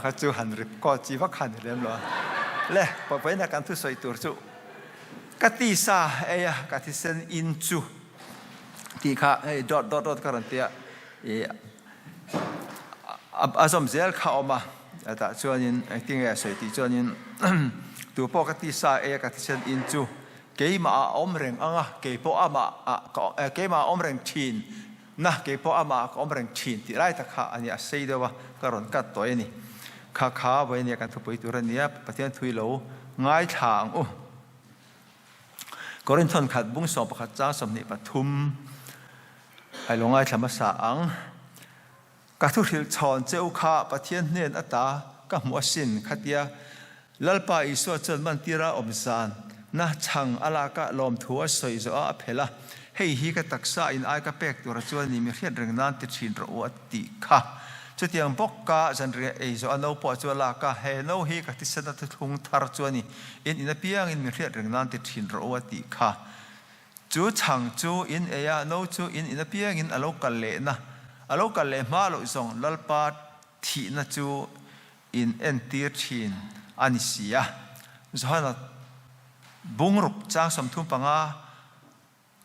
ก็จูหันริบก็จีวักขันเรียมหรอเล่พอไปนักการทุสอยตัวจูกติสาเอ้ยกติเซนอินจูที่ข้าดอทการันตีอาสมเซลข้าออกมาแต่ชวนยินติ้งเอสอยที่ชวนยินตัวปกติสาเอ้ยกติเซนอินจูเกี่ยมาอมเริงอ่ะเกี่ยพออามาเกี่ยมาอมเริงชินนะเกี่ยพออามาอมเริงชินที่ไรตะข้าอันนี้อาศัยเดียวว่าการันกัดตัวนี้ข้าไว้เนี่ยการทุบไปตัวนี้ประเทศทุยโลง่ายทางโอ้ก็เริ่มทนขัดบุ้งสอบขัดจ้าสมนิปทุมไอ้ลงง่ายธรรมศาสตร์การทุทิลชอนเจ้าข้าประเทศเนี่ยอัตตาก็มัวสินขัดยาลัลปาอิสวาจนมันตีระอมซานนะช่างอลากะลมทัวสวยจะอาเพละให้ฮีกตักษาอินไอกะเป็กตัวจวนนี้มีเรื่องเรื่องนั้นติดชินรัวติค่ะจุดยังปกกะจันเรียไอโซอันเอาปอจวนลากะเฮโนฮีกติดเสด็จทุงทารจวนนี้อินเปียงอินมีเรื่องเรื่องนั้นติดชินรัวติค่ะจูช่างจูอินเอยาโนจูอินเปียงอินอโลกัลเลนะอโลกัลเลมาโลซงลัลปาทีนะจูอินเอ็นติดชินอันเสียจะให้เราบุ้งรุกจ้างสมทุนปังอา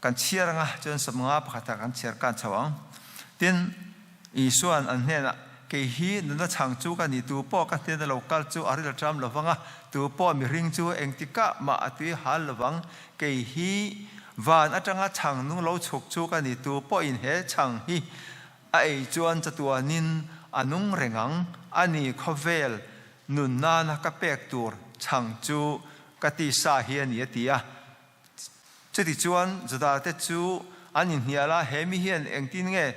การเชียร์งาจนสมงาประกาศการเชียร์การฉวังทีนอีส่วนอันนี้นะเกี่ยฮีนั่นช่างจูกันนี่ตัวพ่อกันเทนเราคัลจูอาริลจำระวังตัวพ่อมีริงจูเองติกะมาตุยฮัลระวังเกี่ยฮีวันอาจารย์ช่างนุ่งเราฉกจูกันนี่ตัวพ่ออินเฮช่างฮีไอจวนจะตัวนินอนุงเริงังอันนี้ข้าเวลนุนนานักเป็กตัวช่างจูกติสาเฮียนี่ตีอ่ะจุดที่ชวนจะได้แต่จูอันนี้เนี่ยละเฮมิเฮียนเองที่นี่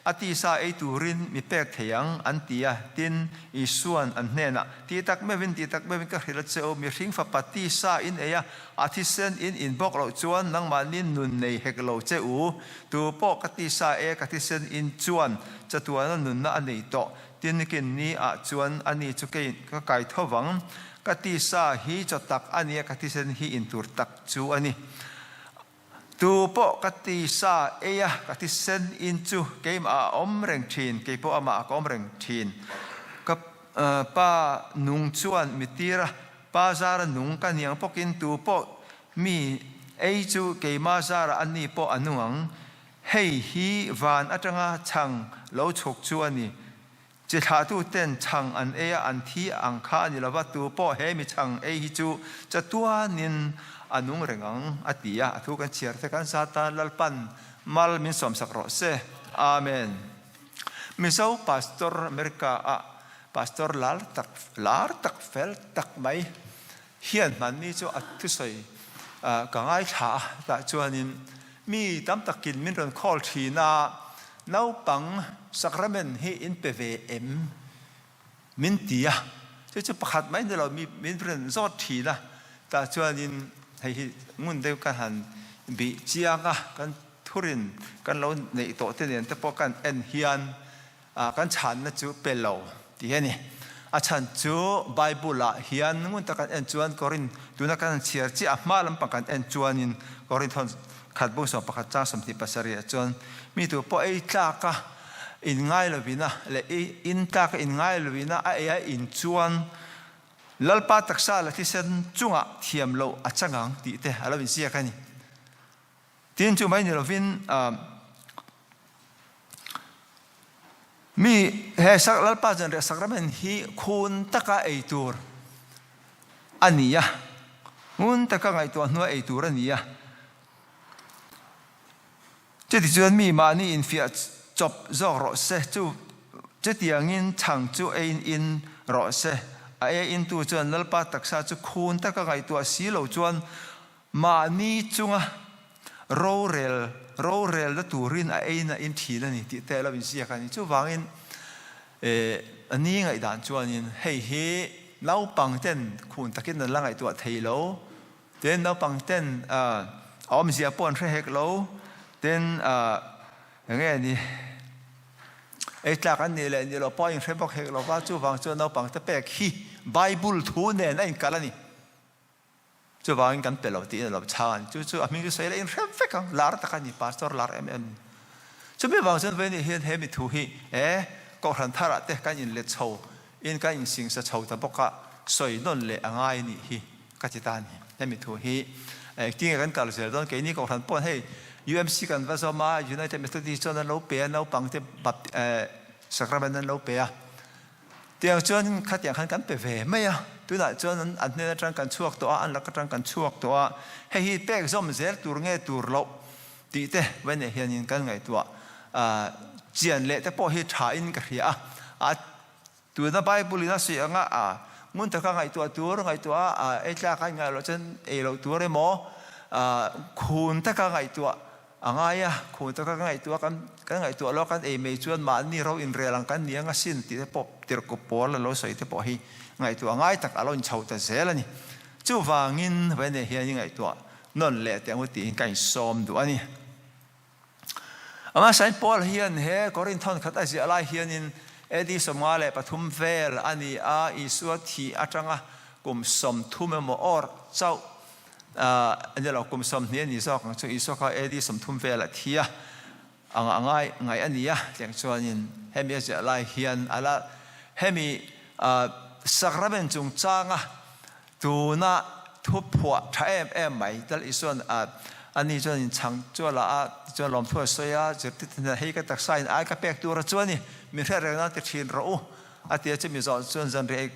อติสาไอตูรินมีเป็กเทียงอันตีอ่ะตินอีส่วนอันเนี่ยนะที่ตักไม่เป็นก็เห็นแล้วเจ้ามีสิ่งฝักปฏิสาอินเอียอาทิเซนอินบอกเราชวนนั่งมานินนุนในเฮกเราเจ้าตัวปกติสาเอกติเซนอินชวนจะตัวนั้นนุนนั่นในโตตินกินนี้อาชวนอันนี้จุกก็ไก่ทวังกติสาฮีจะตักอันนี้กติเซนฮีอินตูตักจูอันนี้ตัวปกติสาเอียกติเซนอินจูเกมอาอมเริงทีนเกมอามาอมเริงทีนกับป้านุ่งชวนมิตระป้าจาระนุ่งกันยังปกินตัวปกมีไอจูเกมาจาระอันนี้ปกอนุงให้ฮีวานอัจฉริช่างเราฉกชวนนี่จะหาตัวเต้นช่างอันเอียอันที่อังคานี่ละว่าตัวปกเฮมีช่างไอฮิจูจะตัวนินอนุงเริงังอติยาทุกันเชียร์แต่กันซาตานลัลปันมัลมินสมสักรอเซอาเมนมิสาวพาสตอร์อเมริกาพาสตอร์ลาร์ตักเฟลตักไม่เฮียนมันนี่จะอัตุใส่กังไอชาแต่จวนนี้มีตั้มตะกินมินรอนคอลทีน่าน้าปังสักระเมนให้อินเปเวเอ็มมินตียจะประคัดไหมเดี๋ยวเรามีมินเรนซอดทีนะแต่จวนนี้ให้มุ่งเดียวกันหันบิเจียงกันทุรินกันเราในโต๊ะเตียนแต่พอกันเอ็นเฮียนกันฉันนะจูเปโลที่นี่อาจารย์จูไบเบิลละเฮียนมุ่งแต่กันเอ็นจวนกอรินดูนักการเชียร์จีอามาลำปังกันเอ็นจวนินกอรินทอนขัดบุษสอบประคัดจ้างสมธิปัสริยจวนมีตัวพอไอ้ตากะอินง่ายเลยนะและอินตากะอินง่ายเลยนะไอ้อินจวนลัลปาตักษาละที่เส้นจุงะเทียมโลอัจฉริติเตะอะไรเป็นเสียกันนี่ที่จุไม่เนี่ยเราวินมีเฮสักลัลปาจันเรสักระเมนฮีคุณตะกะไอตัวอันนี้อะคุณตะกะไอตัวนัวไอตัวอันนี้อะจะที่จวนมีมานี่อินฟิอัจบจอกรอเซจูจะที่ยังอินช่างจูอินรอเซไอ้อินตัวจวนลัลปาตักษาจุคุณตะกะไงตัวสีเหลาจวนมานี่จุงะโรเรลแล้วตัวรินไอ้น่ะอินทีนั่นนี่ที่แต่เราเป็นเสียกันนี่จู่วางอินอันนี้ไงด่านจวนอินเฮ้เล่าปังเต้นคุณตะกินนั่นละไงตัวเทโลเต้นเล่าปังเต้นออมเสียปนเรกโลเต้นอย่างเงี้ยนี่ไอ้จากอันนี้แหละนี่เราป้อยเทบอกให้เราว่าจู่ฟังจู่เราปังตะเปกฮีไบเบิลทูเนี่ยนั่นกันละนี่จู่ฟังกันเป็นเราตีเราชานจู่อามิก็ใส่เลยอินเทฟกันลาร์ตะกันนี่พาสตอร์ลาร์จู่ไม่ฟังจู่เป็นเห็นเฮมิทูฮีก็รันทาระเตะกันอินเลตโช in ka in sing sa chau ta boka soi non le angai ni hi ka ti tan he mi thu hi ting kan kal sel don ke ni ko han pon hei UMC kan va so ma United Methodist Church lo pe no pang te bap sacrament lo pe a tiang chuan kha tiang khan kan pe ve mai a tu na chuan an ne tang kan chuak to an la ka tang kan chuak to a hei hi pek zom zer tur nge tur lo ti te wen e hian in kan ngai to chian le te po hi tha in ka ria a tu na Bible na si anga a mun ta ka ngai to tur ngai to a e tla ka ngai lo chen e lo tur e mo khun ta ka ngai to angai a khun ta ka ngai to kan ngai to lo kan e me chuan ma ni ro in relang kan ni anga sin ti te po tir ko pol lo soi te po hi ngai to angai tak alon chau ta zel ani chu wangin wen e hian ngai to non le te ngu ti kai som du ani ama Saint Paul hian he Corinthon khat asi alai hian in edi somale pathum vel ani a isua thi atanga kum som thume mo or chau ani lo kum som ni ni sok chu isoka edi som thum vel a thia angai ngai ania teng chuanin hemi asi alai hian ala hemi sakramen chung changa tuna thupua thaem em mai dal ison ani chuan chang chuala a chuan lom thua soya jertin hei ka tak sain ai ka pek tur chuani mi hre na te thin ro atia che mi zo chuan zan re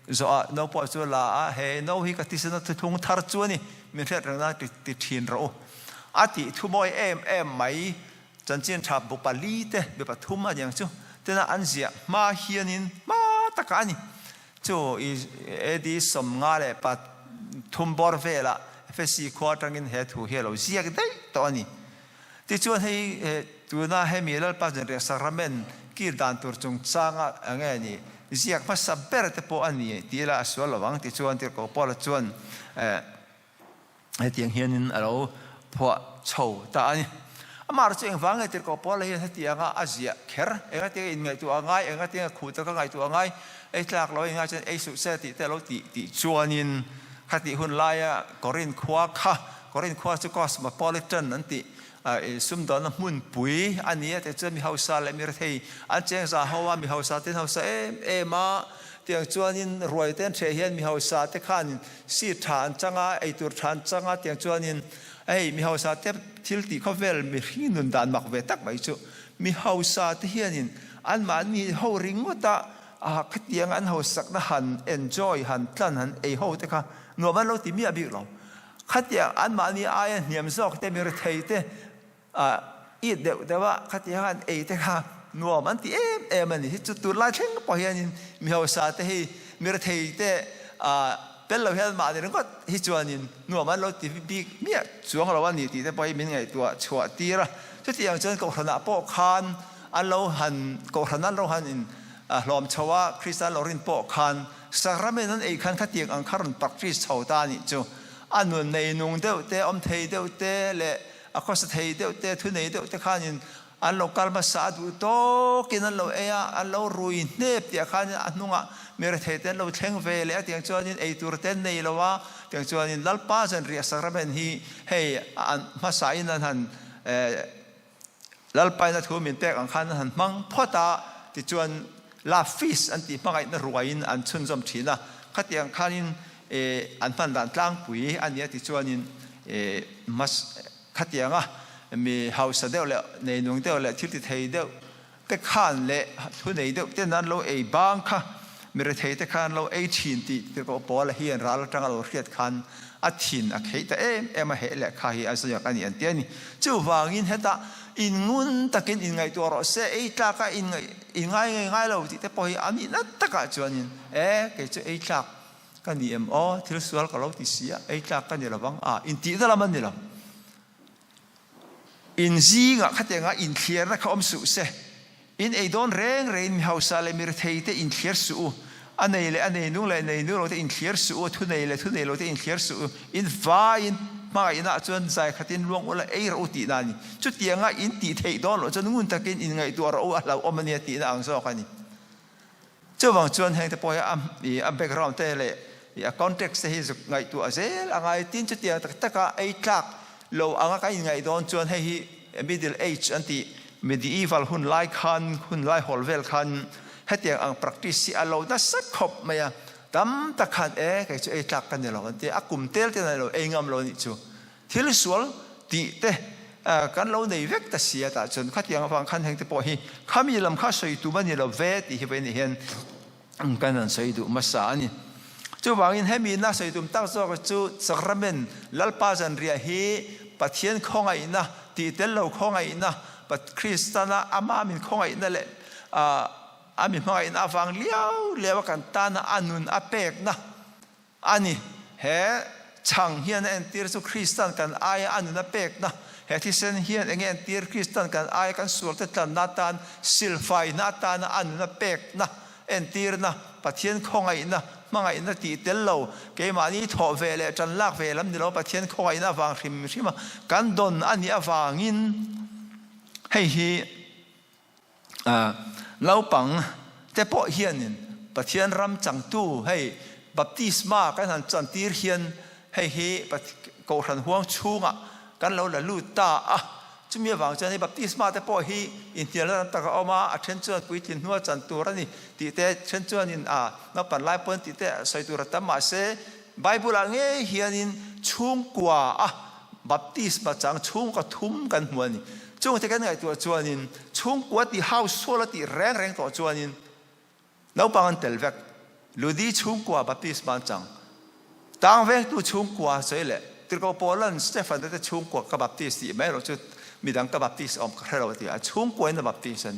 zo no po chu la a he no hi ka tisna thu thung thar chuani mi hre na te thin ro ati thu moi em mai chan chen tha bu pali te be pa thuma yang chu tena anzia ma hianin ma takani chu edi som nga le pa thum bor vela fesi quartangin he thu he lo ziak dai to ani ti chuan hei tuna he milal pa jen re sacrament kir dan tur chung changa ange ni ziak pa saber te po ani ti la aswal lawang ti chuan tir ko pol chuan tiang hianin alo pho chho ta ani amar cheng wang tir ko pol he tianga azia kher enga te in ngai tu angai enga te khu ta ka ngai tu angai ei tlak lo enga chen ei su se ti te lo ti chuanin khati hun laia Corin khwa kha Corin khwa chu cosmopolitan anti sum don mun pui ania te chemi hausa le mir thei an cheng za hawa mi hausa ten hausa ma tiang chuanin roi ten the hian mi hausa te khan si than changa ei tur than changa tiang chuanin mi hausa te thil ti khovel mi hinun dan mak ve tak mai chu mi hausa te hianin an man mi ho ring ta khatiang an hausak na han enjoy han tlan han ei ho te kha no man lo ti mi abi lo khatia an mani ai niam sok te mir thei te i de wa khatia han ei te kha no man ti em ani chu tu la theng po hian mi ho sa te hi mir thei te pel lo hian ma de ko hi chuanin no man lo ti bi mi chuang lo ani ti te po min ngai tua chua ti ra chu ti ang chen ko hana po khan an lo han ko hana lo han in hlom chawa Christian lorin po khan sacrament an ei khan khatiang ang kharon practice chauta ni chu anun nei nung deuh te om thei deuh te le akos thei deuh te thu nei deuh te khanin an local ma sa du to kin an lo ea an lo rui nep ti khan anunga mer thei ten lo thleng ve le tiang chuanin ei tur ten nei lowa tiang chuanin lalpa jan ria sacrament hi hei an ma sa in an han lalpa na thu min pek ang khan han mang phota ti chuan la feast anti mangai na ruain an chun zom thina khatiang khanin an pan dan tlang pui ania ti chuanin mas khatianga mi house deuh le nei nung deuh le thil ti thei deuh te khan le thu nei deuh te nan lo ei bang kha mi re thei te khan lo ei thin ti ti ko pol hian ral tanga lo riat khan a thin a khei ta em a he le kha hi aso ani an te ni chu wangin heta in ngun takin in ngai to ro se ei tla ka in ngai lo ti te poi ani na taka chuanin ke chu ei tla ka ni em o thil sual ka lo ti sia ei tla ka ni lawang in ti da laman ni lo in zi nga khatenga in clear na ka om su se in ei don reng rein mi hausa le mir thei te in clear su anei le anei nu le nei nu lo te in clear su thu nei lo te in clear su in va in ma ina chuan zai khatin luang ola ei ro ti nani chu tianga in ti thei don lo chun ngun takin in ngai tu ro ala omania ti na ang so khani chu wang chuan heng te poya am background te le ya context he zu ngai tu azel angai tin chu tia taka ei tlak lo anga ka in ngai don chuan hei middle age anti medieval hun lai khan hun lai holvel khan hết tiếng ang practice alo na sắc khop maya tam ta khan cái chỗ tak kan lo ante akum tel te na lo engam lo ni chu thil sual ti te kan lo nei vek ta sia ta chun kha tiang awang khan heng te po hi khami lam kha soi tu mani lo ve ti hi ve ni hen kan an soi du ma sa ni chu wangin hemi na soi tum tak zo chu sakramen lalpa jan ria hi pathian khongai na ti tel lo khongai na pat kristana ama min khongai na le amin hoi na awang liao lewa kan ta na anun apek na ani he chang hian en tir chu kristan kan ai anun apek na he thi sen hian engen tir kristan kan ai kan sur te tan na tan silfai na tan anun apek na en tir na pathian khongai na mangai na ti tel lo ke mani tho ve le chan lak ve lam ni lo pathian khongai na awang hrim hrim kan don ani awangin hei hi lau pang te po hianin pathian ram chang tu hei baptisma kan han chan tir hian hei hi ko ran huang chunga kan lo la lu ta chumi wang chan hi baptisma te po hi in tial ran ta ka oma a then chuan pui tin hnuai chan tu rani ti te then chuan in na pan lai pon ti te soi tu ra ma se bible a nge hianin chung kwa baptisma chang chung ka thum kan huani chung te kan ngai tu chuanin chung kwa ti house sola ti reng to chuanin no pang tel vek ludi chung kwa baptisma chang tang vek tu chung kwa soile tirko polan stefan te chung kwa ka baptist ti mai ro chu midang ka baptist om ka ro ti a chung kwa na baptism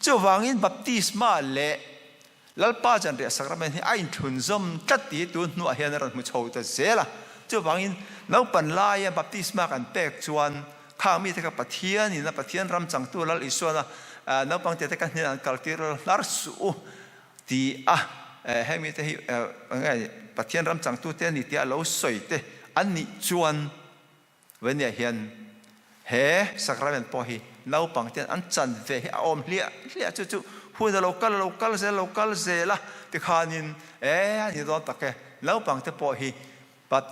chu wangin baptisma le lalpa jan re sakrament hi ain thun zom tat ti tu nu a hian ran mu chho ta zela chu wangin no pan la ya baptisma kan pek chuan khang mi te ka pathian ni na pathian ram chang tu lal isona no pang te ka ni an kaltir lar su ti hemi te hi ngai pathian ram chang tu te ni ti a lo soi te an ni chuan when ya hian he sakrament po hi no pang te an chan ve hi om hlia chu hu da local ze la ti khanin ni don ta ke no pang te po hi pat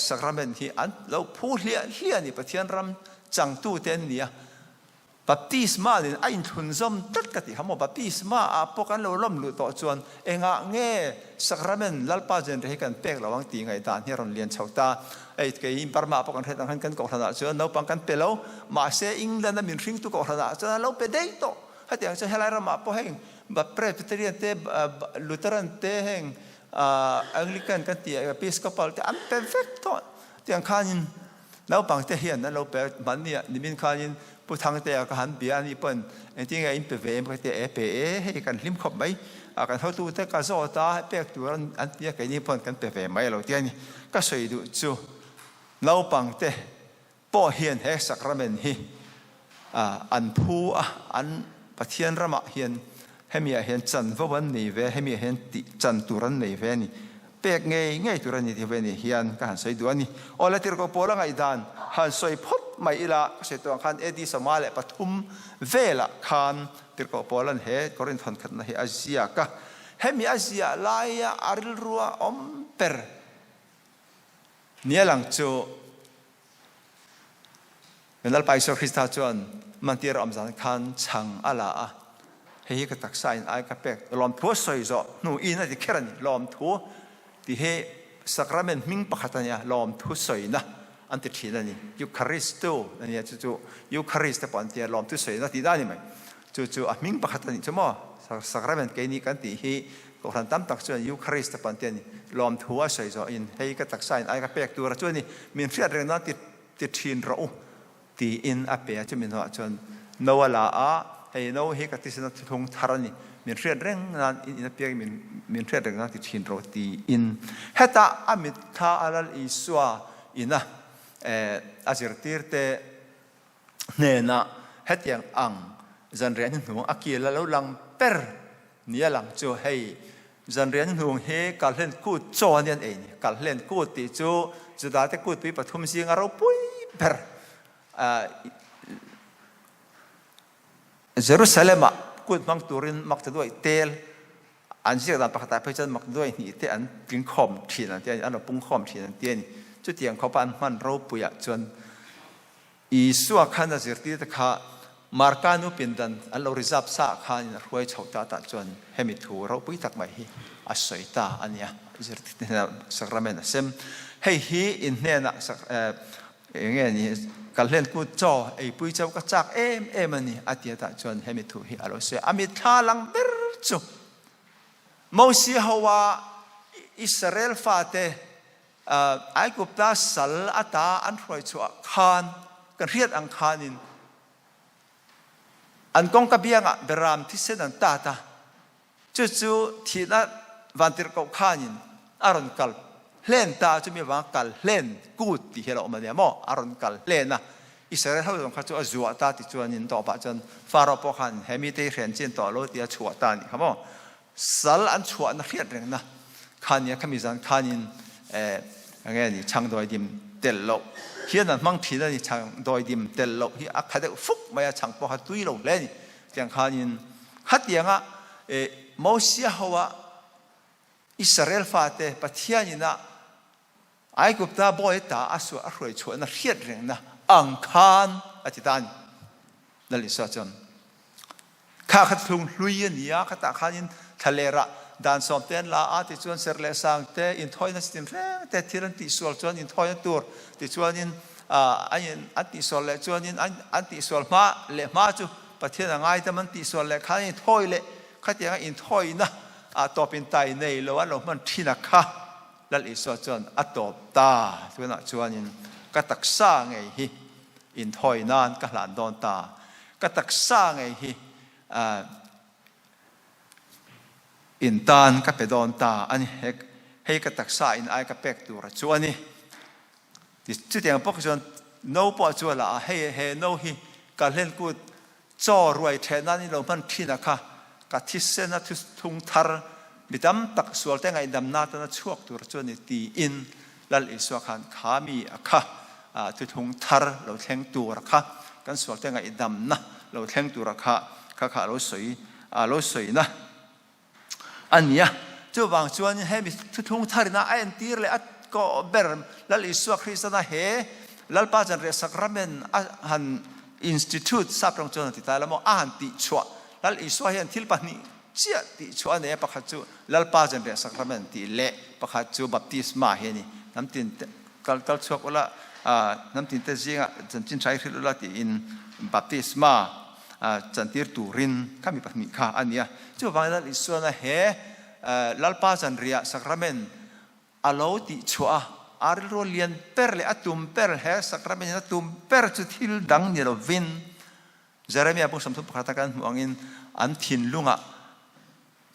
sakrament hi an lo phu hlia ni pathian ram chang tu ten nia baptisma in ain thun zom tat ka ti hamo baptisma a pokan lo lom lu to chuan enga nge sakrament lalpa jen re kan pek lawang ti ngai dan hi ron lian chauta ei ke in parma pokan he tang kan ko thana chuan no pang kan pelo ma se england min ring tu ko thana chuan lo pe dei to ha tiang cha helai rama po heng ba presbyterian te lutheran te heng anglican kan ti episcopal te am perfecto tiang khanin lau pang te hian na lo pe man nia nimin khanin pu thang te ka han bia ni pon en tinga in pe ve te he kan hlim khop mai kan ho tu te ka zo ta pek tu an tia ke ni pon kan pe ve mai lo tia ni ka soi du chu lau pang te po hian he sakrament hi an phu an pathian rama hian hemia hian chan vawan nei ve hemia hian ti chan turan nei ve ni pek ngei turan ni ti ve ni hian ka han soi du ani ola tir ko pola ngai dan han soi phot mai ila se to khan edi samale pathum vela khan tir ko polan he korin thon khat na hi azia ka hemi azia laia aril ruwa om per nialang chu nal pai so Christa chuan mantir amzan khan chang ala hei ka taksa in ai ka pek lom thu soi zo nu ina ti kheran lom thu ti he sakrament ming pakhatania lom thu soi na anti thina ni eucharisto ani chu eucharist te pon ti lom thu soi na ti dani mai chu a ming pakhatani chmo sakrament ke ni kan ti hi ko ran tam tak chuan eucharist te pon ti ni lom thu a soi zo in hei ka taksa in ai ka pek tu ra chu ni min fiat reng na ti thin ro ti in a pe chu min ho chuan nowala hei no he ka tisna thung tharani min riat reng nan in a pe min riat reng na ti thin ro ti in heta amit tha alal iswa ina azirtirte ne na hetiang ang zanrian nu akila lo lang per nia lang chu hei zanrian nu he kalhen ku chonian ei kalhen ku ti chu da te ku pi pathum sing aro pui per Jerusalem kut mang turin mak tadoi tel an sia dan pakata pechan mak doi ni te an ping khom thin an te an pung khom thin an te ni chu tiang kho pan man ro puya chuan isua khana zirti ta kha มาร์กานุปินดันอันเราริซับซาขานินรวยชาวตาตาจวนเฮมิทูเราปุยตักไม่ฮีอาศัยตาอันเนี้ยจะติดในสักระเมนเซมให้ฮีอินเนี่ยนะสักอย่างเงี้ยนี่การเล่นกูจ่อไอ้ปุยเจ้าก็จักเอ็มนี่อาทิตย์ตาจวนเฮมิทูฮีอาเราเสียอามิทาลังเบรจูมอสีฮาวาอิสราเอลฟาเตไอ้กุปตาสัลอัตาอันรวยชัวคานกันเรียดอังคานินอันกงกระเบียงเบรามที่เส้นอันตาตาจู่ๆที่นั่นวันที่เราขานินอารมณ์กัลเล่นตาจะมีวันกัลเล่นกูดที่เราออกมาเนี่ยมั่วอารมณ์กัลเล่นนะอิสราเอลเขาต้องเขาจะจัวตาที่จวนนินต่อไปจนฟาโรห์พอขันเฮมิเตเรียนจินต่อโลที่จะจัวตานี่ครับมั่วสัลอันจัวนักเรียนเรื่องนะขานี่ขมิจันขานินอย่างเงี้ยนี่ช่างโดยดิมเตลโลเฮียนั่นมั่งทีนั่นนี่ช่างโดยดิมเตลโลที่อักขัดฟุกไม่ช่างพอขัดตุยโลเล่นอย่างขานินขัดอย่างอ่ะมอสีฮาวาอิสราเอลฟาเตปะเทียนินะไอ้กุปตาบอยตาอาศัยอร่อยชวนนักเรียนเรื่องนะอังคารอาทิตย์นั่นลิซาจันข้าขัดทุงลุยนี่อ่ะขัดตาขานินทะเลระดานสอมเต้นลาอาติชวนเสร์เลสังเตอินทอยนัสติมเร่แต่ที่รันติสวลชวนอินทอยนัตัวติชวนอินอันติสวลเลชวนอินอันติสวลมาเลมาจูประเทศง่ายแต่มันติสวลเลขานินทอยเลขัดยังอินทอยนะต่อเป็นไตในโลกเรามันที่นักข้าแล้วอิสระจนตบตาตัวนั้นชวนอินก็ตักซ่าไงฮิอินทอยนานก็หลานโดนตาก็ตักซ่าไงฮิอินตานก็ไปโดนตาอันนี้ให้ก็ตักซ่าอินไอก็เป็กตัวชวนนี่จุดอย่างพวกชวนโน้ปอชวนละให้โน้ฮิการเล่นกูจ่อรวยแทนนั้นนี่เรามันที่นักข้ากัดที่เส้นนั้นทุ่งทาร์บิดำตักสวลแต่ไงดำนาตนั้นช่วงตัวจวนตีอินแล้วอิสวาขันขามีอะค่ะทุ่งทาร์เราแทงตัวระค่ะกันสวลแต่ไงดำนะเราแทงตัวระค่ะข้าเราสวยนะอันนี้เจ้าบางจวนให้มีทุ่งทาร์นะไอ้อันตีเลยก็เบอร์แล้วอิสวาคริสต์นะเฮแล้วป้าจันเรสักราเมนหันอินสติทูตสับตรงจวนติดตายแล้วมอ่านติชัวแล้วอิสวาเห็นทิลปานีเชื่อติชัวเนี่ยประคัตจูแล้วป้าจันเรสักราเมนติเละประคัตจูบัพติสมาเฮนี่น้ำตินกัลชัวก็ละน้ำตินเตจิงอ่ะจันจินใช้ที่ละติอินบัพติสมาจันติร์ตูรินข้ามีปัจมิข้าอันนี้เจ้าบางแล้วอิสวานะเฮแล้วป้าจันเรียสักราเมนอาโลติชัวอาริโรเลียนเปร์เลยตุมเปร์เฮสักราเมนตุมเปร์จุดที่ดังเนี่ยเราวินเจเรมีอาบุษสมทุบขัดกันมองอินอันทินลุงอ่ะ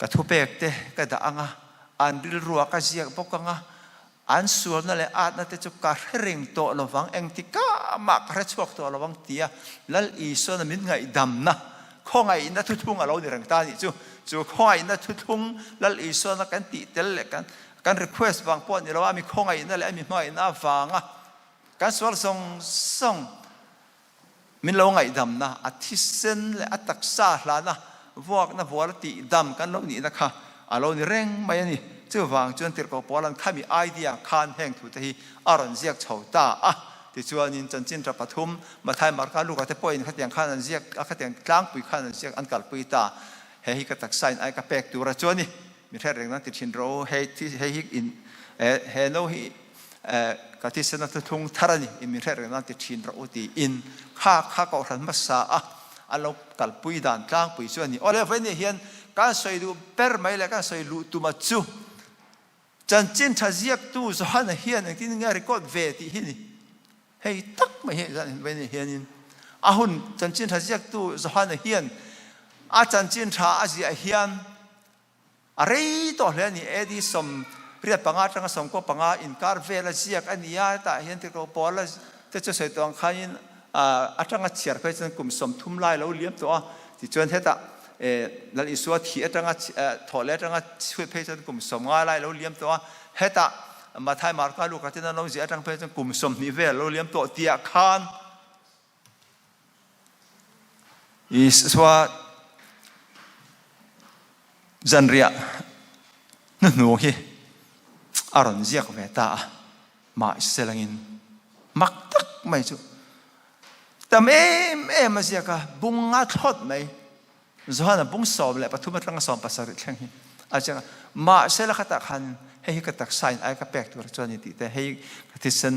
กระทุเปกเตะกระดังอ่ะอันริลรัวกระเจียกปกังอ่ะอันส่วนนั่นแหละอาจนั่นจะจุกการเร่งโตระวังเองที่ก้ามากระชวกโตระวังเตียแล้วอีส่วนนั้นไงดำนะข้อไงนั่นทุ่งเราในเรื่องตานี่จู่ข้อไงนั่นทุ่งแล้วอีส่วนนั้นกันติเตลกันรีเควสบางปอนนี่เราว่ามีข้อไงนั่นแหละมีไม่น่าฟังอ่ะกันส่วนส่งมินเราไงดำนะอาทิตย์เส้นและอัตักซาลานะวอกนะวัวติดำกันเรานี่นะคะเรานี่เร่งไม่นี่เจ้าฟังจนติดกับปอลันข้ามีไอเดียคานแห่งทุติอารอนเรียกชาวตาอ่ะที่ชวนนินจันจินตรปฐุมมาไทยมาร์กาลูกอัตปอยน์ขัดยังข้านันเรียกขัดยังกลางปุยข้านันเรียกอันกัลปุยตาเฮฮิกตักไซน์ไอกระเป็กตัวระจวนนี่มีแค่เรื่องนั้นติดชินโรเฮที่เฮฮิกอินเฮโนฮิกัที่เสนตุงทาร์นี่มีแค่เรื่องนั้นติดชินโรตีอินข้าก็รันมาสาอันเรากัลปุยด่านกลางปุยชวนนี่โอ้เลยเว้นนี่เห็นการใส่ดูเปอร์ไม่เลยการใส่ลูตุมาจูจันจินทัศยกตู้สหันเฮียนที่นี่รีคอร์ดเวทีที่นี่เฮ้ยตักไม่เห็นจันเว้นนี่เฮียนอาหุ่นจันจินทัศยกตู้สหันเฮียนอาจันจินท่าอาเซียเฮียนอะไรต่อเลยนี่เอ็ดีสมเรียกปังอาจังสมก็ปังอาอินการเวลาเสียกอันนี้แต่เห็นที่เขาบอกแล้วจะจะใส่ตัวขันอาจังเชียร์ไปจนกลุ่มสมทุ่มไล่แล้วเลี้ยมตัวที่จวนเท่าแล้วอิสวาที่อาจังถอดแล้วอาจังช่วยไปจนกลุ่มสมง่ายไล่แล้วเลี้ยมตัวเฮตามาไทยมาร์กาลูกที่นั่นเราจะอาจังไปจนกลุ่มสมนิเวศแล้วเลี้ยมตัวเตียคานอิสวาจันเรียนั่นหนูฮีอารอนเรียกเวตามาเสลังอินมักตักไม่จุ แต่มาเสียกะบุงงัดทอดไหมจะหันบุงสอบเลยปฐุมตั้งสอบภาษาเรื่องนี้อาจจะมาเสละขัดขันให้กระตักไซน์ไอ้กระแปกตัวจวนนี้แต่ให้ที่เส้น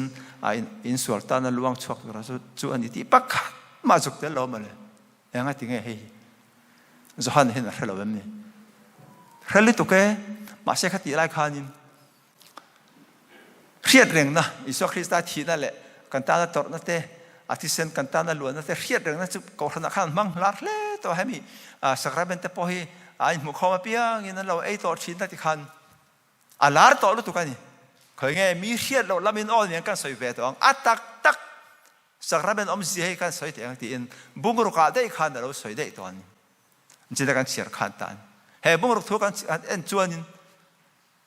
อินสวลตานลวงชกตัวจวนนี้ปักมาจุกเตลล้อมาเลยยังไงถึงไงให้จะหันเห็นอะไรเราแบบนี้เรื่องตุกเกมาเสกติไล่ขานินเครียดเร่งนะอิสุคริสต์ทีนั่นแหละกันตาตอร์นั่นเตอาทิเซนกันตาหลวนนั่นเตเครียดเร่งนั่นจะก่อขนาดขันมั่งลาดเล่ตัวให้มีสักระเบนเตปอฮีไอ้หมู่เขามาเปียงนั่นเราไอ้ตัวชิ้นนั่นที่ขันลาดตัวรู้ตุกันนี่เคยไงมีเครียดเราละมินอ้อนเนี่ยกันสวยเวทองตักสักระเบนอมซีให้กันสวยแต่ยังที่อินบุงรุกาได้ขันเราสวยได้ตัวนี้จินตนาการเสียขันตันเฮ้บุงรุกทุกันเอ็นจวนนี่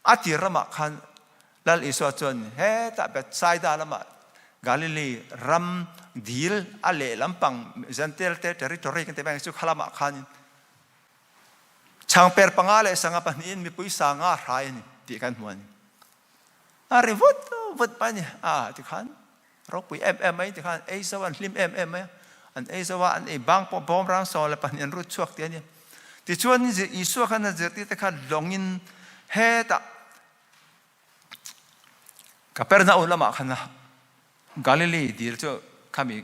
อาทิรมาขันแล้วอิสวาจวนเฮ้แต่แบบไซดาละมากาลิลีรัมดีลอะไรลำปังจันเตลเตเทริทอรีกันเต็มไปสุขลามาขันช่างเปิดปังอะไรสังกัปนินมีปุยสังอาหายนี่ที่กันหัวนี่อะไรวุดไปนี่ที่ขันรบปุยไม่ที่ขันไอ้สวรรค์ลิมไม่อันไอ้สวรรค์ไอ้บางปอมรังสอลปันยันรุดช่วงเดียวนี่ที่ชวนนี่อิสวาขันนั่นจะที่ตะขันลงอินเฮตะกับเปิดหน้าอุลามะขันนะกาลิลีดีลจะข้ามี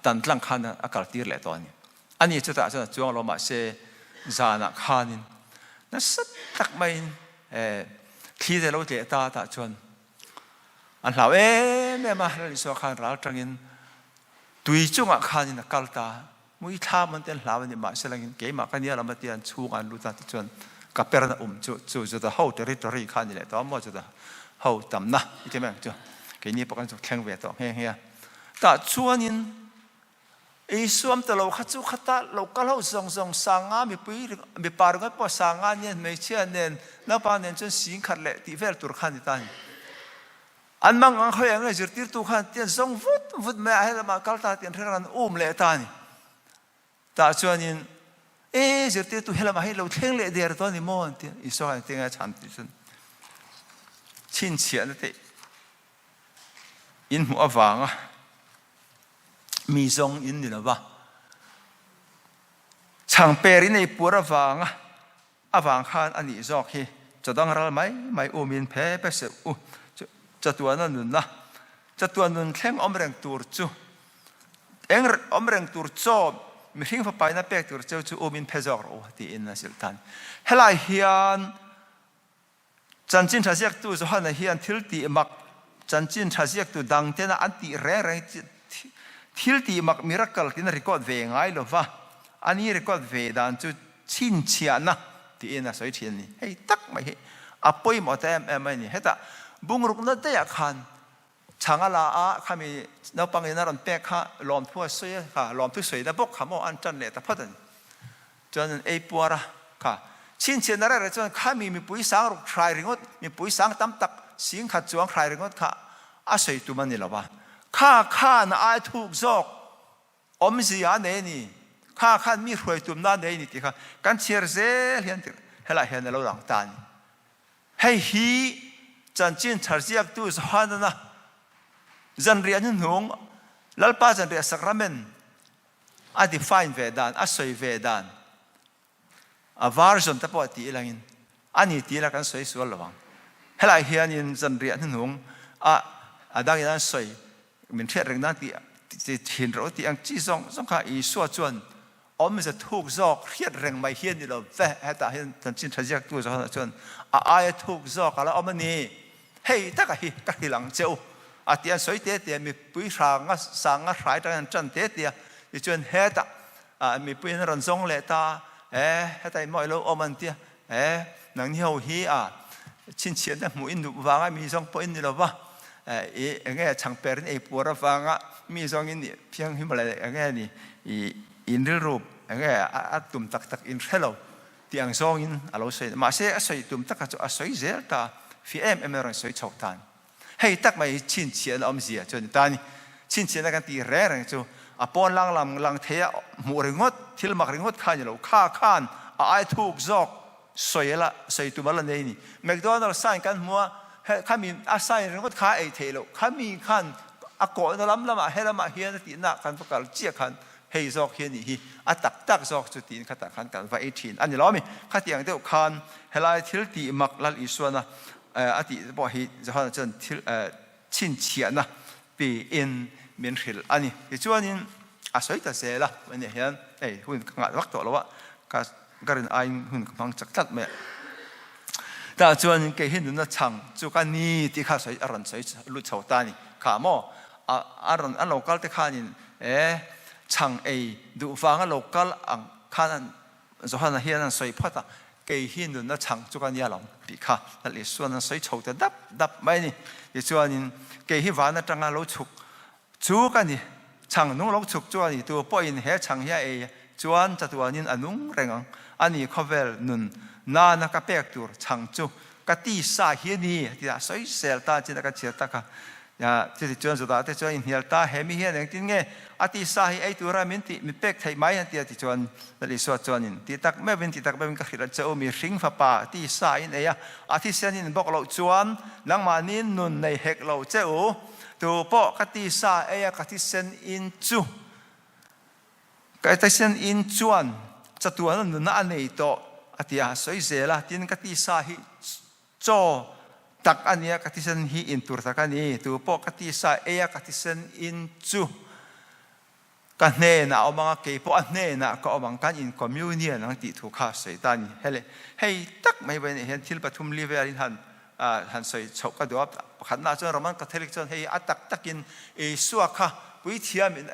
ตันลังขันอากาศดีเลยตอนนี้อันนี้จะแต่จะจวงเรามาเสจานักขันินนั่นสักตักไม่ที่จะเราเจตาจวนอันเราแม่มาเราส่วนขันเราจังอินตุยจุงอักขันินกัลตามุ้ยท่ามันเต็มเราเนี่ยมาเสลังอินเกี่ยมากันเนี่ยเรามาเตียนชูกันรู้จักจวนกับเปิดหน้าจู่จะเข้าเทริทอรีขันนี่แหละตอนมั่วจะเข้าต่ำนะใช่ไหมจ้ะเกี่ยนี้ประกันจะแข่งเวทต่อเฮียแต่ชวนินไอ้ส่วนแต่เราขัดจูขัดตาเราก็เล่าส่งสังอามีปุยมีปารุกันพอสังอาเนี่ยไม่เชื่อเนี่ยนับปานเนี่ยจนสิ่งขัดเละที่เวลตุรขันที่ตายอันมังอันเขาอย่างเงี้ยจุดที่ตุขันเตียนส่งฟุดไม่ให้เรามากัลตาเตียนเรื่องนั้นเละตายแต่ชวนินจุดที่ตุให้เรามาให้เราเท่งเละเดียร์ตัวนี้มั่วเตียนอิสระเตียนฉันที่สุดชินเฉียนเตอินหัวฟังมีทรงอินนี่หรอวะช่างเปรินในปัวระฟังฟังขันอันนี้จอกฮีจะต้องรัลไม่อุมินเพเปเสอุจะตัวนั้นนุนนะจะตัวนุนแข่งอมแรงตัวจูอมแรงตัวจอบมีทิ้งไปนะเปกตัวเจ้าจูอุมินเพจอกโอ้ที่อินนะสิลตันเฮลัยเฮียนจันจินทัศยกตัวจะหันเฮียนทิลตีมักจันจินทัศยกตัวดังเทน่าอันตีแรงทิลตีมักมิรักเกิลที่น่ารีคอร์ดเวงไงหรอวะอันนี้รีคอร์ดเวดันจูชินเชียนะที่อินนะสวยเชียนี่เฮ้ยตักไม่เฮ้อป่วยหมดแต่ไม่นี่เฮ้ยแต่บุงรุกนั่นได้ยังขันช่างอะไรข้ามีนับปังยันรันเปกข้าลอมทั่วสวยค่ะลอมทั่วสวยแต่พวกข้าโมอันจันเลยแต่พัดนี่จนไอ้ปัวระค่ะชินเชียนอะไรจนข้ามีปุยสังรุกใครริงดมีปุยสังตั้มตักสิ่งขัดจวงใครริงดข้าอาศัยตัวมันนี่หรอวะข้าน่าถูกจอกอมสิยาเนี่ยข้ามีรวยตัวนั้นเนี่ยที่ข้ากันเชื่อเสียเห็นที่เฮลัยเห็นเราหลังตานี่ให้ฮีจันจินทัศยกตัวสหันนะจันเรียนหงแล้วป้าจันเรียนสักระเมนดีไฟน์เวดานสวยเวดานวาร์จนแต่พอตีลังอินอันนี้ตีละกันสวยสวยระวังเฮลัยเห็นจันเรียนหงดังนั้นสวยมันเทียบเรื่องนั้นที่เห็นเราที่อังจีส่งข้าอีส่วนจวนมันจะถูกจอกเทียบเรื่องไม่เห็นนี่เราแฝงให้ตาเห็นจันจินทัศยกตัวสหันจวนถูกจอกแล้วมันนี่เฮ้ยตะกี้ตะกี้หลังเจ้าที่อันสวยเตี้ยมีปุยสังหายแต่จันเตี้ยอีจวนเฮตมีปุยนรันทรงเลตาเฮตไอมอยโลมันเตี้ยหนังเหี่ยวฮีชินเชียนแต่หมูอินดูวางมีทรงปุยนี่หรอวะเงี้ยช่างเปรินไอปัวระฟังมีทรงอินนี่เพียงหิมอะไรเงี้ยนี่อินเรื่องรูปเงี้ยตุ่มตักอินเทลที่อังทรงอินเราใส่มาเสียใส่ตุ่มตักจะใส่เจลตาฟีเอ็มเราใส่ชกทานให้ตักไม่ชินเชียนอมเสียจนตานี่ชินเชียนกันตีแรงจูปอนลังเทียหมูริงดทิลมักริงดข้านี่เราข้านถูกจอกสวยละใส่ตุ่มละนี่แมคโดนัลด์สั่งกันมัวข้ามีอาศัยริงดข้าไอเทโลข้ามีขัน a ko na lam lama helama hian ti na kan pakal chia kan hei zok hian ni hi a tak zok chu tin khata khan kan va 18 ani lomi khatiang deuh khan helai thil ti mak lal isuana ati bo hi zahan chen thil chin chiana pi in min khil ani ti chuanin a soita sela mani hian hun nga wak to lawa ka garin ain hun phang chak tat me ta chuan ke hin na chang chu ka ni ti kha soi aran soi lu chau ta ni kha mo aran an local te khanin chang du fang a local ang khanan zohan hian an soi phata ke hin na chang chu ka ni alom pi kha li suan soi chau ta dap mai ni ti chuanin ke hi wana tanga lo chuk chu ka ni chang nung lo chuk chuan ni tu point he chang hia chuan chatuanin anung rengang ani khovel nun na ka pek tur chang chu ka ti sa hi ni ti a soi sel ta chi ka chia ta ka ya ti chuan zu da te chuan in hial ta he mi hian tin nge ati sa hi ai tura min ti mi pek thai mai an ti chuan li so chuan in ti tak me bin ti tak ben ka khira chau mi ring fa pa ti sa in ya ati sian in bok lo chuan nang manin nun nei hek lo cheu tu po ka ti sa ka ti sen in chu ka ti sen in chuan chatuan nun na anei to atia soi zela tin ka ti sa hi cho tak ania ka ti sen hi in tur takani tu po ka ti sa ka ti sen in chu ka ne na omanga ke po ne na ka omang kan in communion ang ti thu kha sei tani hele hei tak mai ben hen thil pathum live in han soi chok ka do khan na chon roman catholic chon hei atak takin suwa kha pui thiam in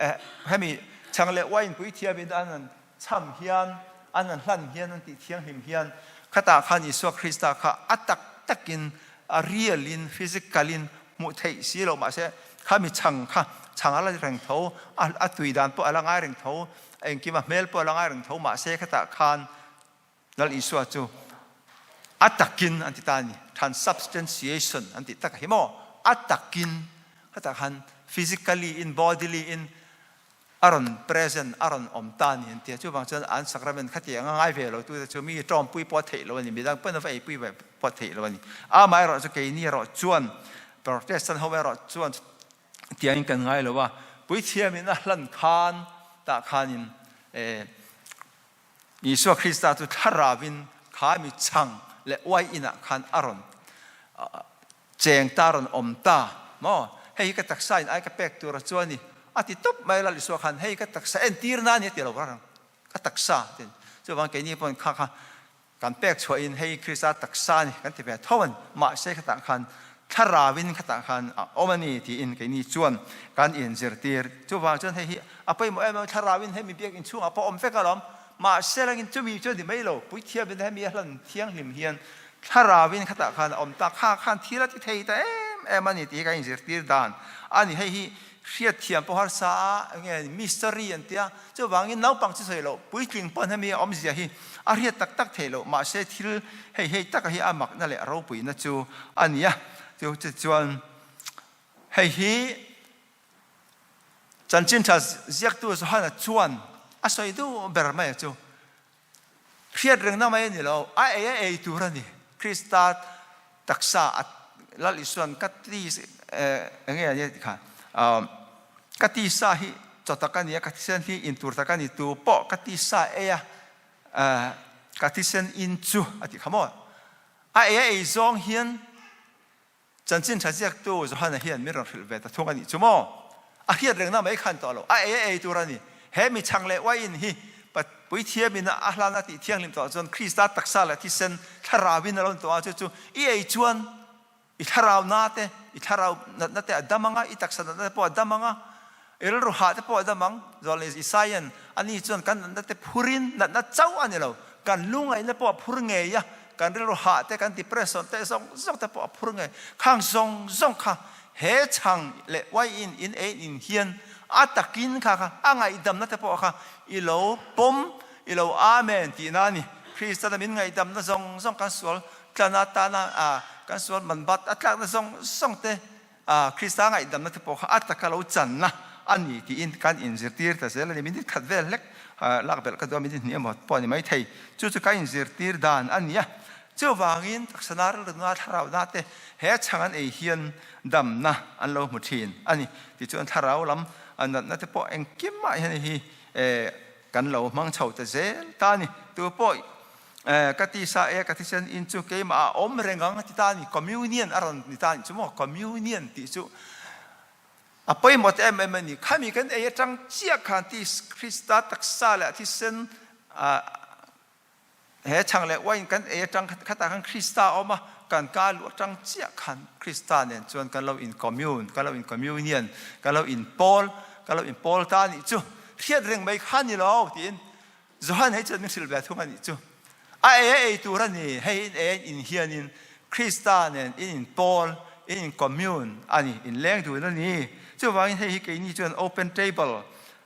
hemi changle wain pui thiam in an cham hian an hlan hian an ti thiang him hian khata khan isu krista kha atak takin a realin physicalin mu thei silo ma se khami chang kha changala reng tho a tui dan po alangai reng tho engki ma mel po alangai reng tho ma se khata khan lal isu chu atakin antitani transubstantiation anti tak himo atakin khata khan physically in bodily in aron present aron omtani anti chu bang chan an sacrament khati anga ngai velo tu chu mi tom pui po thei lo ni mi dang pen vai pui po thei lo ni a mai ro chu ke ni ro chuan protestant ho ro chuan tiang kan ngai lo wa pui thiam in a hlan khan ta khanin Isu Krista tu tharawin khami chang le wai ina khan aron cheng taron omta mo hei ka taksain ai ka pek tu ra chuani ati top mai la liso khan hei ka taksa entir na ni ti lo rang ka taksa tin chu wang ke ni pon kha kan pek chho in hei Krista taksa ni kan ti be thon ma se ka ta khan tharawin ka ta khan omani ti in ke ni chuan kan in zirtir chu wang chuan hei apai mo em tharawin hei mi bek in chu apo om fe ka lom ma selang in chu mi chu di mai lo pui thia bin hei mi hlan thiang lim hian tharawin ka ta khan om ta kha khan thila ti thei ta em ani ti ka in zirtir dan ani hei hi riat thiam po har sa nge mystery an tia chu wangin nau pang chi sei lo pui tling pon hemi om zia hi a riat tak tak thelo ma se thil hei tak hi amak na le ro pui na chu ania chu chuan hei hi chan chin tha ziak tu so hana chuan a soi du ber mai chu riat reng na mai ni lo a tu ra ni Krista taksa lal isuan kati nge ani kha kati sa hi chotakani kati sen hi intur takani tu po kati sa kati sen in chu ati khamo a zong hian chanchin thajak tu zo hana hian mirang khil ve ta thongani chumo a hian reng na mai khan to lo a turani he mi changle wa in hi pat pui thiam in a hlana ti thiang lim to chon Krista taksa la ti sen tharawin alon to a chu i chuan i tharaw na te i tharaw na te adamanga i taksa na po adamanga ru ha te po adamang zol is isayan ani chon kan na te phurin na chau ani lo kan lungai na po phur nge ya kan ru ha te kan ti preson te song te po phur nge khang song kha he chang le wai in hian atakin kha anga idam na te po kha i lo pom i lo amen ti na ni Krista na min ngai dam na song kan sol kanata na kan sol man bat atlak na song te Krista ngai dam na te po kha ataka lo chan na ani ti in kan in zirtir ta sel ni min khat vel lek lak bel ka do min ni mo po ni mai thei chu ka in zirtir dan ania chưa vàng in sắc na rồi ngã thảo na te hết chẳng anh ấy hiền đầm na anh lâu một thiên anh thì chuyện thảo lắm anh nó te po anh kiếm mãi hay hiกันlâu mang chầu te dễ ta ni tu po cái tí sa cái tí sen in chú cái mà ôm rengang tí ta ni communion aron tí ta ni chú mo communion tí chú à bây một em ni khai mi cái ấy trang chia khăn tí Christa tác sa lại tí sen hệ chẳng lẽ vậy cái ấy trang khát khăn Christa ômกันการลวดจังเจียขันคริสตานเนี่ยจวนกันเราอินคอมมูนกันเราอินคอมมูเนียนกันเราอินปอลกันเราอินปอลตานี่จูเทียดเร่งไม่ขันนี่เราที่อินจวนให้จนนึกสิลแบบทุกอันนี่จูไอ้ตัวนี้ให้อินเฮียนินคริสตานเนี่ยอินปอลอินคอมมูนอันนี้อินแรงตัวนี้จูว่าให้กินนี่จวนโอเพนเทเบิล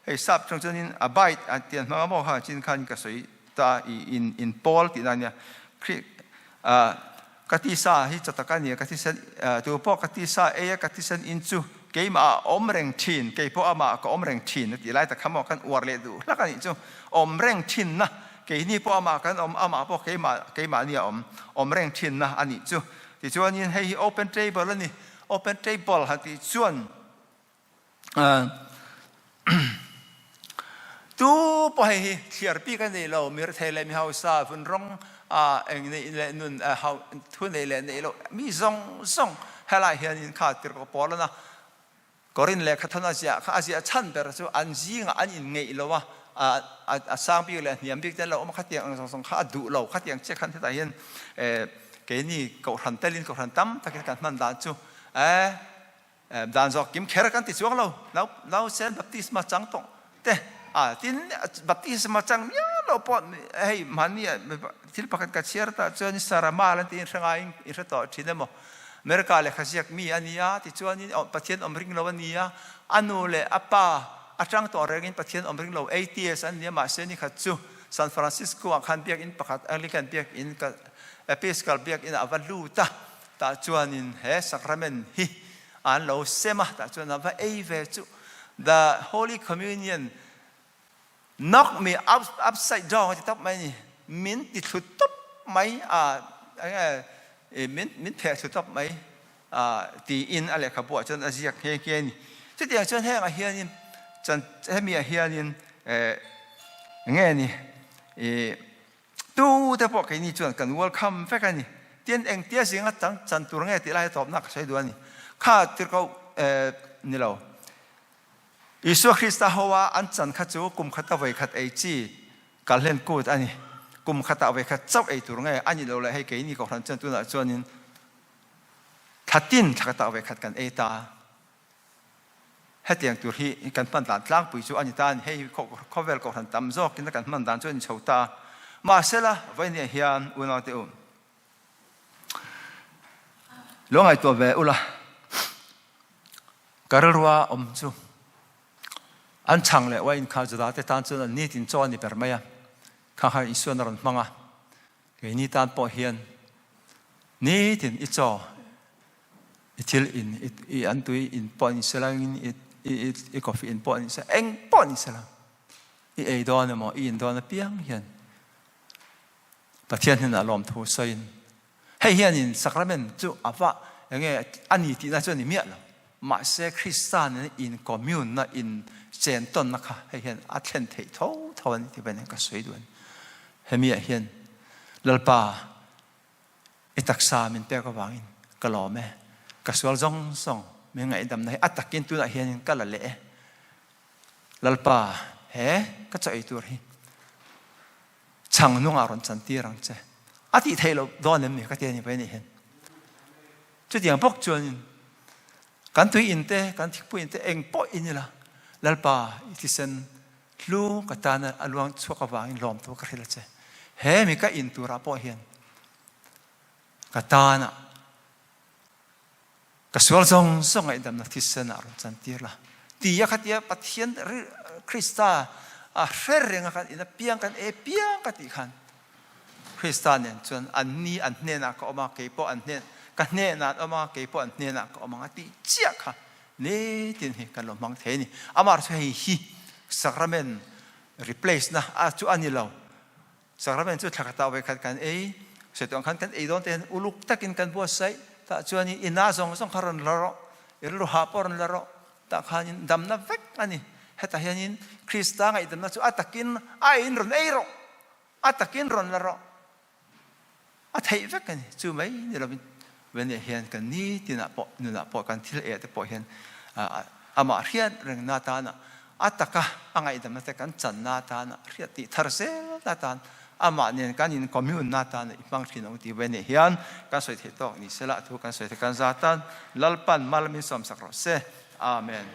ให้ซับจนนี่อบายอันเตียนมาบอกฮะจินขันก็สวยตาอินปอลที่นั่นเนี่ยกติสาที่จัตการเนี่ยกติสันตัวพวกกติสากติสันอินจูเกี่ยมาอมแรงทินเกี่ยพวกมาก็อมแรงทินที่ไล่แต่คำว่ากันอวดเลยดูแล้วกันนี่จูอมแรงทินนะเกี่ยนี่พวกมากันมาพวกเกี่ยมาเนี่ยอมแรงทินนะอันนี้จูที่ชวนนี่ให้ open table แล้วนี่ open table ฮะที่ชวนตัวพอให้เทียร์ปีกันนี่เรามีเทเลมีเฮาซาฝุ่นร้องเองในนู่นเขาทุนในเรื่องนี้เรามีส่งให้หลายเฮียนขาดติดกับปอแล้วนะก็รินเล็กขัดนาเสียข้าเสียชั้นแต่เราอันซีงอันอินเงยเราว่าสร้างปีเลยเนี่ยปีแต่เราเอามาขัดเตียงส่งข้าดูเราขัดเตียงเช็คขันที่ไหนเห็นเกนี่ก็ทันเตลินก็ทันตั้มตะเกียบกันมันด่านจูด่านจอกกิมแคร์กันติดช่วงเราเซนแบบที่สมาจังตรงแต่ที่แบบที่สมาจังเนี่ยเราปอดเฮ้ยมันเนี่ยที่ประกันกัดเชียร์ตาจวนสารมาแล้วที่อินทรายอินทรต่อที่นั่นมั้งเมริกาเลยข้าศึกมีอันนี้ที่จวนนี่ประเทศอเมริกาเราอันนี้อันนู้นเลยป้าจังต่อเรื่องประเทศอเมริกาเราATSอันนี้มาเส้นนี้ขัดจูซานฟรานซิสโกขันเบียกอินประคัดอังกฤษเบียกอินกับเอพิสกาลเบียกอินอวัลลูตาจวนนี่เฮ้สักราเมนฮิอันเราเสมาตาจวนนั้นว่าเวจู the Holy Communionนกมีupside down ที่ทับไหมนี่มิ้นติดสุดทับไหมมิ้นแผลสุดทับไหมตีอินอะไรขับบัวจนอาเซียเฮียนี่ที่เดียวจนแห้งเฮียนี่จนให้มีเฮียนี่ไงนี่ตู้แต่พวกนี้จนกัน welcome แฟกันนี่เตียนเองเตียสิงห์จันตัวไงที่ไล่ตอบนักใช้ด้วยนี่ข้าที่เขานี่เราอิสุคริสต์ฮาวาอันจันขัดจูกุมขัดเอาไว้ขัดไอจีการเล่นกูดอันนี้กุมขัดเอาไว้ขัดเจ้าไอตัวไงอันนี้เราเลยให้เกนี่ก็ทันจันตัวนั้นจวนนี้ขัดตินขัดเอาไว้ขัดกันไอตาให้เตียงตัวที่กันมันด่านล้างปุ๋ยจูอันนี้ตาให้ข้อเวลก็ทันตำจอกกินกันมันด่านจวนชาวตามาเสละไว้เนี่ยเฮียนอุณาเตอุลงไอตัวเวอุละการรัวอมจูอันช่างเลยว่าอินข้าวจะได้แต่ตอนจนนี่ตินจอนี่เป็นไหมอ่ะข้าให้อิสวนนรนมังอ่ะไอ้นี่ตอนปอเฮียนนี่ตินอิจออิทิลอิอันตุยอินปอนิสลังอิกอฟิอินปอนิสเอ็งปอนิสลังไอ้ดอนเนี่ยมั้งอินดอนเปียงเฮียนประเทศนี้น่ะลมทุ่งเสียนให้เฮียนอินสักระเมนจู่อาว่าอย่างเงี้ยอันนี้ที่น่าจะนี่เมียละมาเสคริสต์เนี่ยอินคอมมูนนะอินเจนต้นนะคะให้เห็นอัตเลนเททวันที่เป็นก็สวยด้วยให้มีเห็นลลปาอิตักซามินเตะก็วางอินก็หล่อแม่ก็สวลซองไม่ไงดำในอัตตะกินตัวเห็นก็ละเละลลปาเฮ้ก็จะไอตัวนี้ช่างนุ่งอารมณ์จันทีรังเจอธิเทโลดอนเนี่ยก็เทียนไปนี่เห็นจุดอย่างพวกจวนการตุยอินเตการทิพย์อินเตเองปออินนี่ละลลปาที่เซนลูกตานะอลวงชัวกวางอินลมตัวกระเทลเจเฮ้มีก็อินตัวรับปอเฮียนกตานะก็สวลส่งไอ้ดำนักที่เซนอารมณ์จันทีละตีอยากที่จะปฏิเสธคริสต์เฟรนกันอินเปียงกันเปียงกันที่ขันคริสต์เนี่ยจนอันนี้อันเนน่ะก็ออกมาเกี่ยวกับอันเนกันเนน่ะออกมาเกี่ยวกับอันเนน่ะก็ออกมาที่เจ้าค่ะนี่ที่นี่กันลมมังเทนี่อามาร์ช่วยฮีสักระเมน replace นะจู่อันนี้เราสักระเมนจู่ถักตาไว้ขัดกัน sẽ tông khăn kan ei don ten uluk takin kan bua sai ta chuan in ina zong zong kharon laro irlu ha poron laro ta khanin damna vek ani heta hianin Krista ngai damna chu atakin a in ron eiro atakin ron laro a thei vek ani chu mai ni lo when hian kan ni tina po nuna po kan thil e te po hian ama hian reng na ta na ataka angai damna te kan chan na ta na riati tharse la tan ama nen kan in commune na ta na ipang thinong ti when hian kan soi the tok ni sela thu kan soi the kan zatan lalpan malmin som sakro se amen.